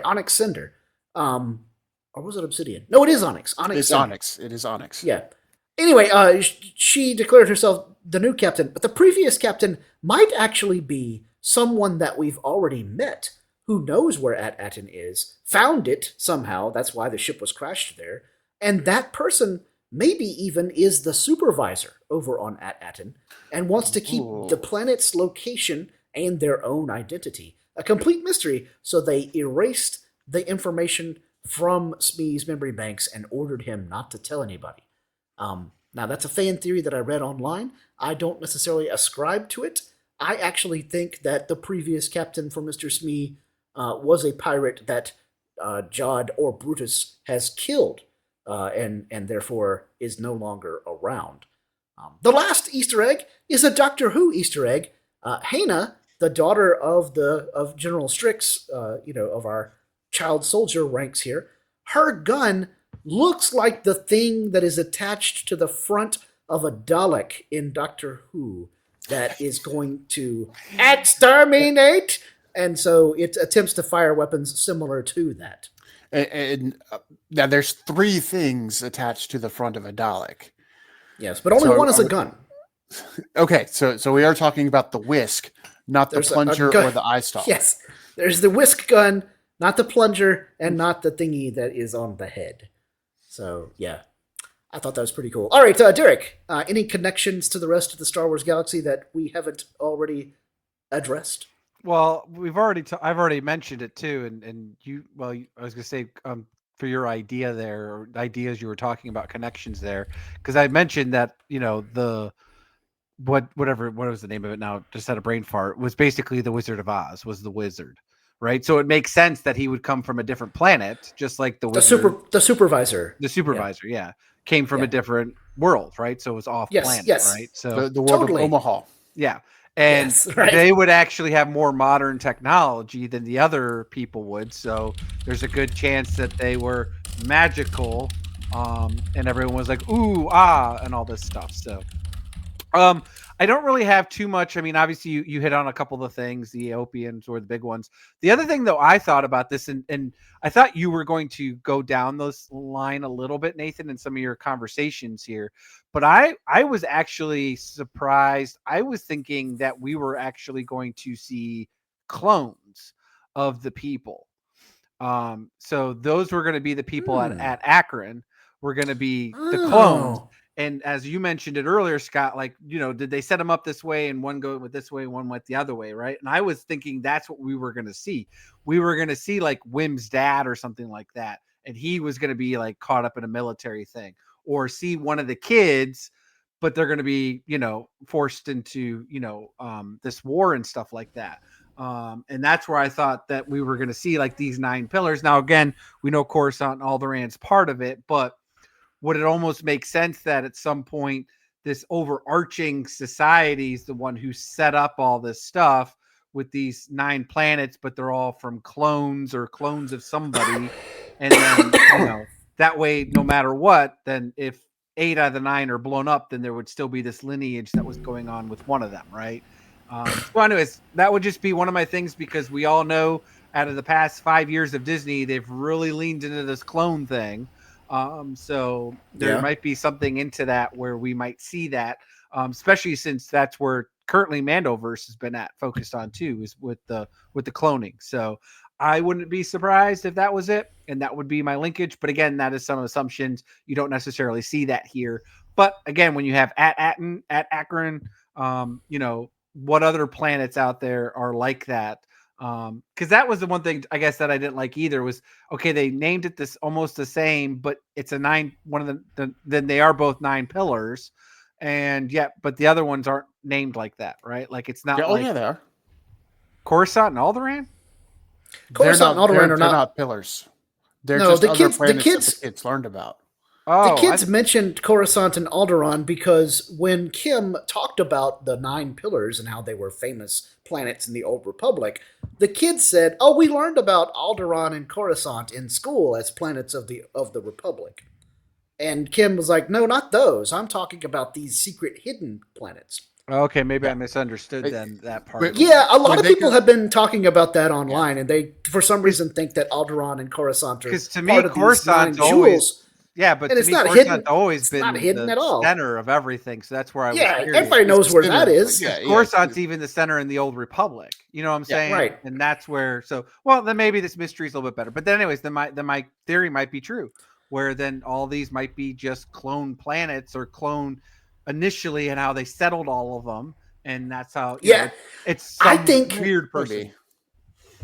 Onyx Cinder, or was it Obsidian? No, it is Onyx. It's Onyx. It is Onyx. Yeah. Anyway, she declared herself the new captain, but the previous captain might actually be someone that we've already met who knows where At Attin is, found it somehow, that's why the ship was crashed there, and that person maybe even is the supervisor over on At Attin and wants to keep the planet's location and their own identity a complete mystery, so they erased the information from Smee's memory banks and ordered him not to tell anybody. Now, that's a fan theory that I read online. I don't necessarily ascribe to it. I actually think that the previous captain for Mr. Smee was a pirate that Jod or Brutus has killed and therefore is no longer around. The last Easter egg is a Doctor Who Easter egg. Hannah, the daughter of General Strix, of our child soldier ranks here, her gun looks like the thing that is attached to the front of a Dalek in Doctor Who that is going to exterminate, and so it attempts to fire weapons similar to that. And now there's 3 things attached to the front of a Dalek. Yes, but only one is a gun. Okay, so we are talking about the whisk, not the plunger or the eye stalk. Yes, there's the whisk gun, not the plunger, and not the thingy that is on the head. So, yeah, I thought that was pretty cool. All right, Derrick, any connections to the rest of the Star Wars galaxy that we haven't already addressed? Well, I've already mentioned it too, and I was gonna say for your idea there, or ideas you were talking about connections there, because I mentioned that what was the name of it now? Just had a brain fart. Was basically the Wizard of Oz was the wizard, right? So it makes sense that he would come from a different planet, just like the wizard. The supervisor. The supervisor, yeah, came from a different world, right? So it was off planet, right? So the world of Omaha. Yeah. And they would actually have more modern technology than the other people would. So there's a good chance that they were magical. And everyone was like, ooh, ah, and all this stuff. So I don't really have too much. I mean, obviously you hit on a couple of the things, the Aeopians were the big ones. The other thing though, I thought about this, and I thought you were going to go down this line a little bit, Nathan, in some of your conversations here. But I was actually surprised. I was thinking that we were actually going to see clones of the people. So those were going to be the people at Achrann. Were going to be the clones. And as you mentioned it earlier, Scott, like, did they set them up this way and one go with this way, one went the other way, right? And I was thinking that's what we were going to see. We were going to see like Wim's dad or something like that. And he was going to be like caught up in a military thing, or see one of the kids, but they're going to be, forced into, this war and stuff like that. And that's where I thought that we were going to see like these 9 pillars. Now, again, we know Coruscant and Alderaan's part of it, but would it almost make sense that at some point this overarching society is the one who set up all this stuff with these 9 planets, but they're all from clones or clones of somebody. And then, that way, no matter what, then if 8 out of the 9 are blown up, then there would still be this lineage that was going on with one of them, right? So anyways, that would just be one of my things, because we all know out of the past 5 years of Disney, they've really leaned into this clone thing. So there might be something into that where we might see that, especially since that's where currently Mandoverse has been focused on too, is with the cloning. So I wouldn't be surprised if that was it, and that would be my linkage. But again, that is some assumptions. You don't necessarily see that here. But again, when you have At Attin, At Achrann, what other planets out there are like that? Because that was the one thing I guess that I didn't like either, was okay, they named it this almost the same, but it's a 9, one of then they are both 9 pillars, and but the other ones aren't named like that, right? Like it's not they are. Coruscant and Alderaan? Coruscant and Alderaan are not pillars. They're just the other kids, planets that the kids learned about. The kids mentioned Coruscant and Alderaan because when Kim talked about the 9 pillars and how they were famous planets in the Old Republic, the kids said, "Oh, we learned about Alderaan and Coruscant in school as planets of the Republic." And Kim was like, "No, not those. I'm talking about these secret hidden planets." Okay, maybe I misunderstood then that part. Yeah, a lot of people have been talking about that online, and they, for some reason, think that Alderaan and Coruscant are because to part me, of Coruscant's these 9 jewels. Yeah, but And to it's me, not Coruscant's hidden. always It's been not hidden the at all. center of everything. So that's where I was Yeah, curious. everybody knows where that is. Yeah, Coruscant's even the center in the Old Republic. You know what I'm Yeah, saying? right. And that's where. So, well, then maybe this mystery is a little bit better. But then, anyways, then my theory might be true, where then all these might be just clone planets or clone initially, and how they settled all of them, and that's how. It's I some think weird person. maybe.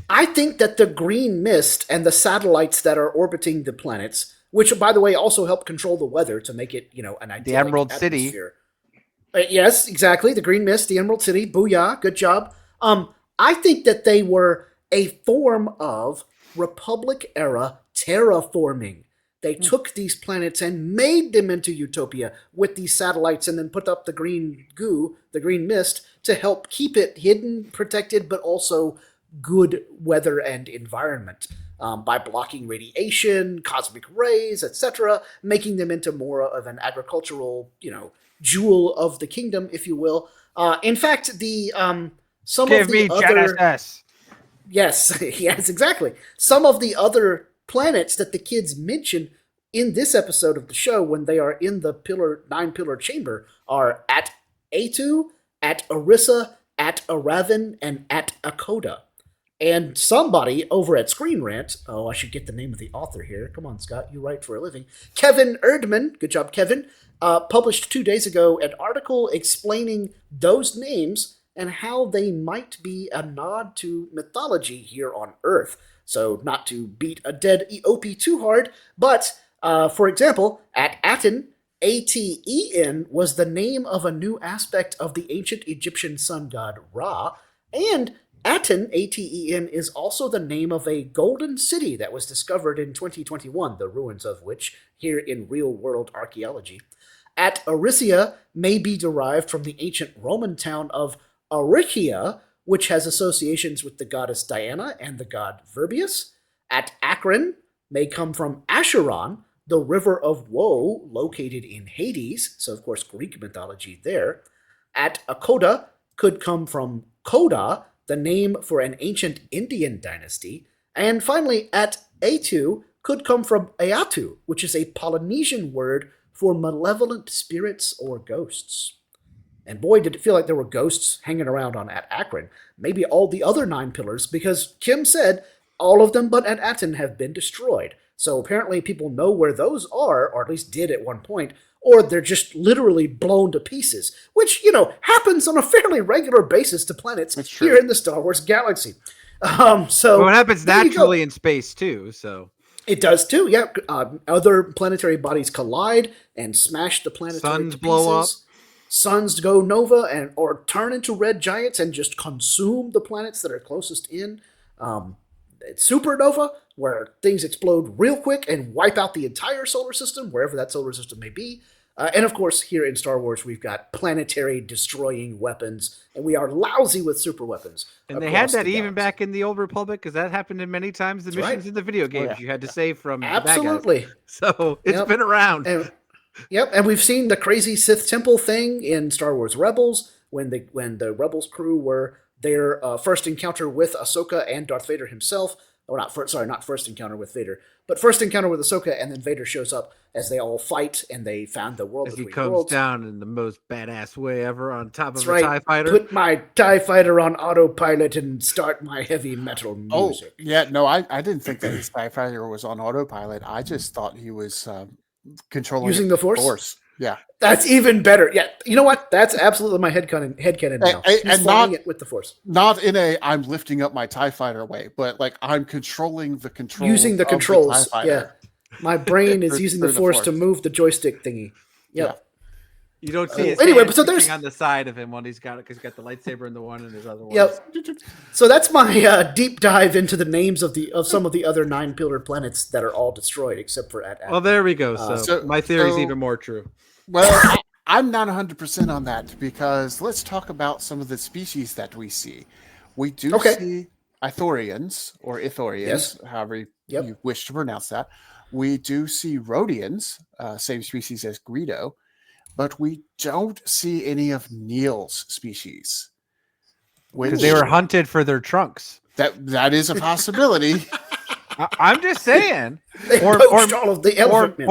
I think that the green mist and the satellites that are orbiting the planets, which by the way also help control the weather to make it, an idyllic The Emerald City. atmosphere. Yes, exactly. The green mist, the Emerald City. Booyah! Good job. I think that they were a form of Republic era terraforming. They took these planets and made them into utopia with these satellites, and then put up the green goo, the green mist, to help keep it hidden, protected, but also good weather and environment by blocking radiation, cosmic rays, etc., making them into more of an agricultural, jewel of the kingdom, if you will. In fact, the some Give of the me other Genesis. yes, yes, exactly. Some of the other planets that the kids mention in this episode of the show when they are in the nine pillar chamber are At Attin, At Arissa, At Aravin, and At Achrann. And somebody over at Screen Rant, I should get the name of the author here. Come on, Scott, you write for a living. Kevin Erdman, good job, Kevin, published 2 days ago an article explaining those names and how they might be a nod to mythology here on Earth. So, not to beat a dead OP too hard, but, for example, At Attin, Aten, was the name of a new aspect of the ancient Egyptian sun god Ra, and Attin, Aten, is also the name of a golden city that was discovered in 2021, the ruins of which here in real-world archaeology. At Arisia may be derived from the ancient Roman town of Aricia, which has associations with the goddess Diana and the god Verbius. At Achrann may come from Acheron, the river of woe located in Hades, so of course Greek mythology there. At Akoda could come from Koda, the name for an ancient Indian dynasty. And finally, At Atu could come from Eatu, which is a Polynesian word for malevolent spirits or ghosts. And boy, did it feel like there were ghosts hanging around on At Achrann. Maybe all the other 9 pillars, because Kim said all of them but At Attin have been destroyed. So apparently people know where those are, or at least did at one point, or they're just literally blown to pieces, which, happens on a fairly regular basis to planets here in the Star Wars galaxy. So it happens naturally in space too, so. It does too, yeah. Other planetary bodies collide and smash the planetary Suns to blow pieces. Suns go nova or turn into red giants and just consume the planets that are closest in. It's supernova, where things explode real quick and wipe out the entire solar system, wherever that solar system may be. And of course, here in Star Wars, we've got planetary destroying weapons, and we are lousy with super weapons. And they had that even back in the Old Republic, because that happened in many times. The missions in the video games you had to save from absolutely. The bad guys. So it's been around. And we've seen the crazy Sith Temple thing in Star Wars Rebels when the Rebels crew were their first encounter with Ahsoka and Darth Vader himself. Not first encounter with Vader, but first encounter with Ahsoka, and then Vader shows up as they all fight, and they found the world between worlds. He comes down in the most badass way ever on top of a TIE fighter. Put my TIE fighter on autopilot and start my heavy metal music. Oh, yeah, no, I didn't think that his TIE fighter was on autopilot. I just thought he was controlling using the Force. Yeah. That's even better. Yeah, you know what? That's absolutely my headcanon now. And not it with the Force. Not in a I'm lifting up my TIE fighter way, but like I'm controlling the controls. Using the controls. The TIE fighter. My brain is using the Force to move the joystick thingy. Yep. Yeah. You don't see his anyway, but so there's on the side of him when he's got it, because he's got the lightsaber in the one and his other one. Yep. So that's my deep dive into the names of some of the other 9 pillar planets that are all destroyed, except for At Attin. Well, there we go. So my theory is even more true. Well, I'm not 100% on that, because let's talk about some of the species that we see. We do see Ithorians, or Ithorians, however you wish to pronounce that. We do see Rhodians, same species as Greedo, but we don't see any of Neil's species. Because they were hunted for their trunks. That is a possibility. I'm just saying. They poached all of the elephant men.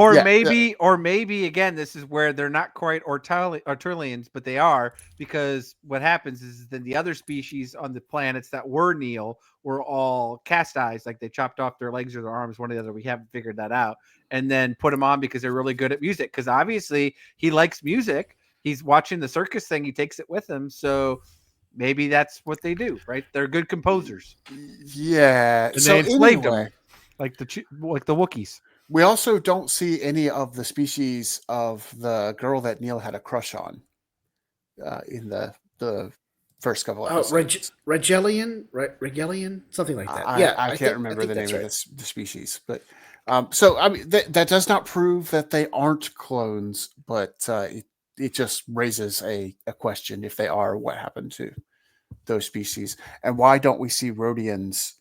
Or maybe again, this is where they're not quite Ortolians, but they are, because what happens is then the other species on the planets that were Neil were all cast eyes, like they chopped off their legs or their arms, one or the other. We haven't figured that out, and then put them on because they're really good at music. Because obviously he likes music. He's watching the circus thing. He takes it with him. So maybe that's what they do, right? They're good composers. Yeah. And So they enslaved anyway, them, like the Wookiees. we also don't see any of the species of the girl that Neil had a crush on in the first couple episodes. Regelian, something like that. I can't remember the name of the species, but so I mean that does not prove that they aren't clones, but it just raises a question: if they are, what happened to those species, and why don't we see Rhodians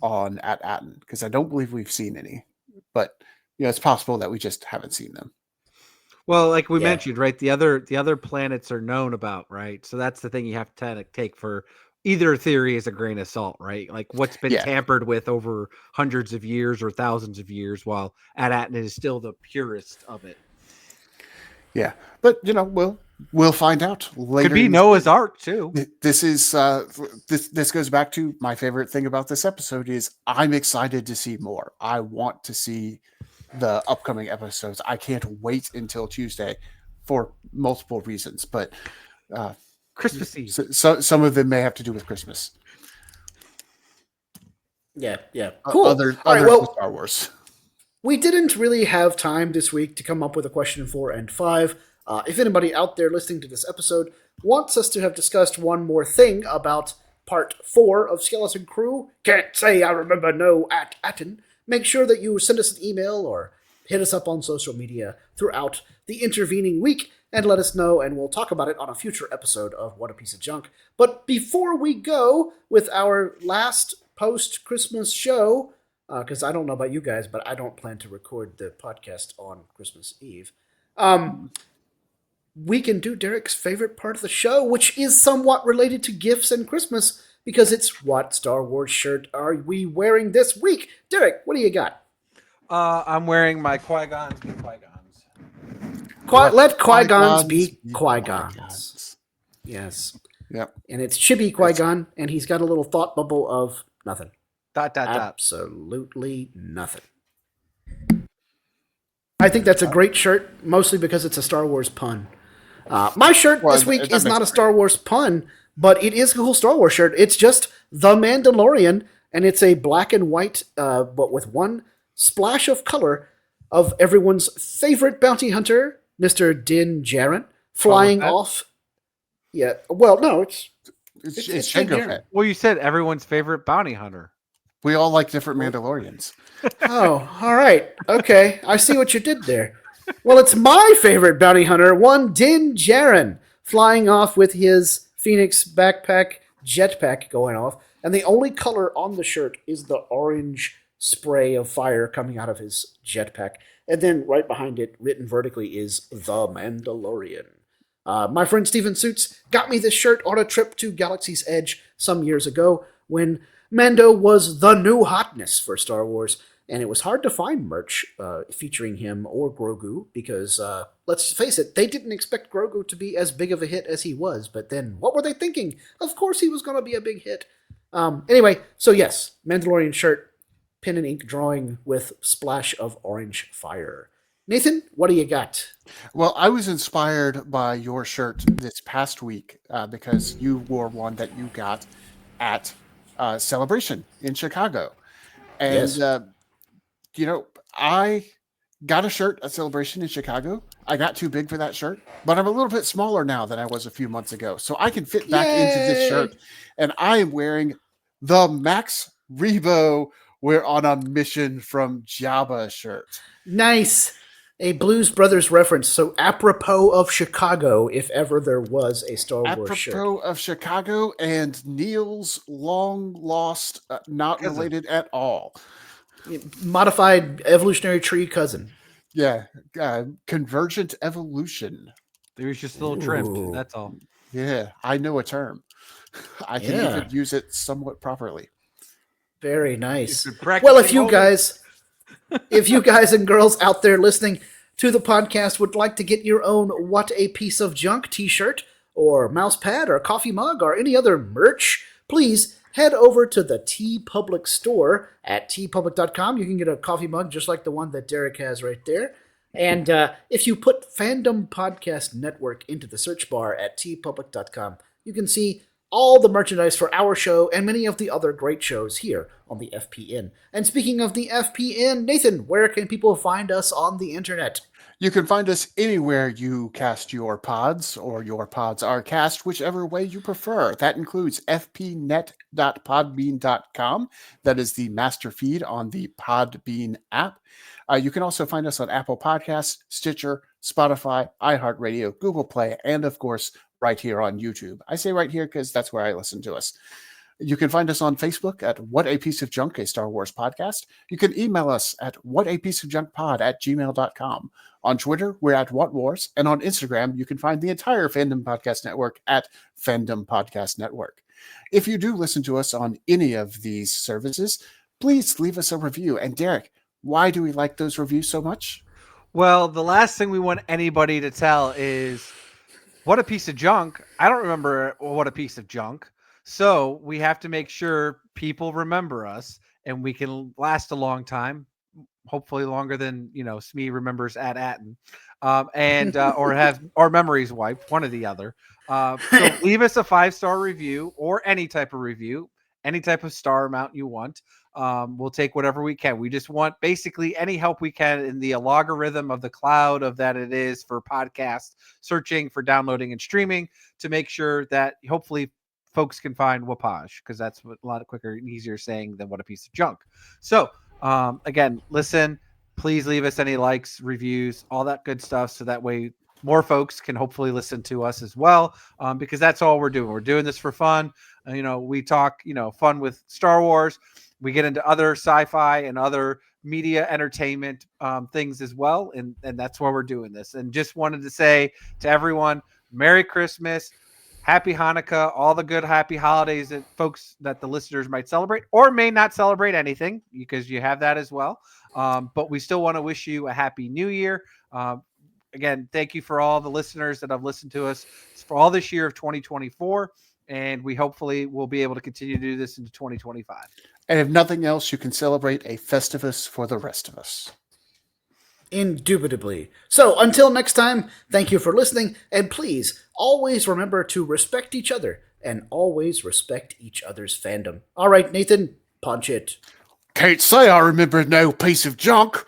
on At Attin? Because I don't believe we've seen any, but it's possible that we just haven't seen them. Well, like we mentioned, right? The other planets are known about, right? So that's the thing you have to take for either theory as a grain of salt, right? Like what's been tampered with over hundreds of years or thousands of years, while At Attin is still the purest of it. Yeah, but we'll find out later. Could be Noah's Ark too. This is this goes back to my favorite thing about this episode is I'm excited to see more. I want to see the upcoming episodes. I can't wait until Tuesday for multiple reasons, but Christmas Eve. So some of them may have to do with Christmas. Yeah. Cool. Other Star Wars. We didn't really have time this week to come up with a question 4 and 5. If anybody out there listening to this episode wants us to have discussed one more thing about part 4 of Skeleton Crew, can't say I remember no At Attin, make sure that you send us an email or hit us up on social media throughout the intervening week and let us know, and we'll talk about it on a future episode of What a Piece of Junk. But before we go with our last post-Christmas show, because I don't know about you guys, but I don't plan to record the podcast on Christmas Eve, we can do Derrick's favorite part of the show, which is somewhat related to gifts and Christmas, because it's what Star Wars shirt are we wearing this week? Derrick, what do you got? I'm wearing my Qui-Gons be Qui-Gons. Let Qui-Gons be Qui-Gons. Yes. Yep. And it's Chibi Qui-Gon, and he's got a little thought bubble of nothing. ... Absolutely nothing. I think that's a great shirt, mostly because it's a Star Wars pun. My shirt this week is not a Star Wars pun, but it is a cool Star Wars shirt. It's just The Mandalorian, and it's a black and white, but with one splash of color of everyone's favorite bounty hunter, Mr. Din Djarin, flying off. Yeah, well, no, it's Jango Fett. Well, you said everyone's favorite bounty hunter. We all like different Mandalorians. Oh, all right. Okay, I see what you did there. Well, it's my favorite bounty hunter, one Din Djarin, flying off with his Phoenix backpack jetpack going off, and the only color on the shirt is the orange spray of fire coming out of his jetpack. And then right behind it, written vertically, is The Mandalorian. My friend Steven Suits got me this shirt on a trip to Galaxy's Edge some years ago when Mando was the new hotness for Star Wars, and it was hard to find merch featuring him or Grogu because, let's face it, they didn't expect Grogu to be as big of a hit as he was, but then what were they thinking? Of course he was going to be a big hit. Anyway, so yes, Mandalorian shirt, pen and ink drawing with splash of orange fire. Nathan, what do you got? Well, I was inspired by your shirt this past week because you wore one that you got at Celebration in Chicago. And, Yes. I got a shirt at Celebration in Chicago. I got too big for that shirt, but I'm a little bit smaller now than I was a few months ago. So I can fit back into this shirt. And I am wearing the Max Rebo "We're on a Mission from Jabba" shirt. Nice. A Blues Brothers reference. So apropos of Chicago, if ever there was a Star Wars shirt. Apropos of Chicago and Neil's long lost, not related at all. Modified evolutionary tree cousin. Yeah, convergent evolution. It was just a little trimmed. Ooh. That's all. Yeah, I know a term. I can even use it somewhat properly. Very nice. You've been Well, practicing all this. if you guys and girls out there listening to the podcast would like to get your own What a Piece of Junk t-shirt or mouse pad or coffee mug or any other merch, please head over to the TeePublic store at teepublic.com. You can get a coffee mug just like the one that Derrick has right there. And if you put Fandom Podcast Network into the search bar at teepublic.com, you can see all the merchandise for our show and many of the other great shows here on the FPN. And speaking of the FPN, Nathan, where can people find us on the internet? You can find us anywhere you cast your pods, or your pods are cast, whichever way you prefer. That includes fpnet.podbean.com. That is the master feed on the Podbean app. You can also find us on Apple Podcasts, Stitcher, Spotify, iHeartRadio, Google Play, and of course, right here on YouTube. I say right here because that's where I listen to us. You can find us on Facebook at What a Piece of Junk, a Star Wars podcast. You can email us at whatapieceofjunkpod@gmail.com. On Twitter, we're at What Wars. And on Instagram, you can find the entire Fandom Podcast Network at Fandom Podcast Network. If you do listen to us on any of these services, please leave us a review. And Derrick, why do we like those reviews so much? Well, the last thing we want anybody to tell is what a piece of junk. I don't remember what a piece of junk. So we have to make sure people remember us and we can last a long time, hopefully longer than, Smee remembers At Attin, or have our memories wiped, one or the other. So leave us a 5-star review or any type of review, any type of star amount you want. We'll take whatever we can. We just want basically any help we can in the logarithm of the cloud of that it is for podcast searching, for downloading and streaming, to make sure that hopefully folks can find Wapaj, because that's a lot quicker and easier saying than what a piece of junk. So again, listen, please leave us any likes, reviews, all that good stuff, so that way more folks can hopefully listen to us as well, because that's all we're doing. We're doing this for fun. We talk, fun with Star Wars. We get into other sci-fi and other media entertainment things as well, and that's why we're doing this. And just wanted to say to everyone, Merry Christmas, Happy Hanukkah, all the good happy holidays that folks, that the listeners might celebrate or may not celebrate anything, because you have that as well. But we still want to wish you a happy new year. Again, thank you for all the listeners that have listened to us for all this year of 2024. And we hopefully will be able to continue to do this into 2025. And if nothing else, you can celebrate a Festivus for the rest of us. Indubitably. So until next time, thank you for listening, and please always remember to respect each other and always respect each other's fandom. All right, Nathan, punch it. Can't say I remember no piece of junk.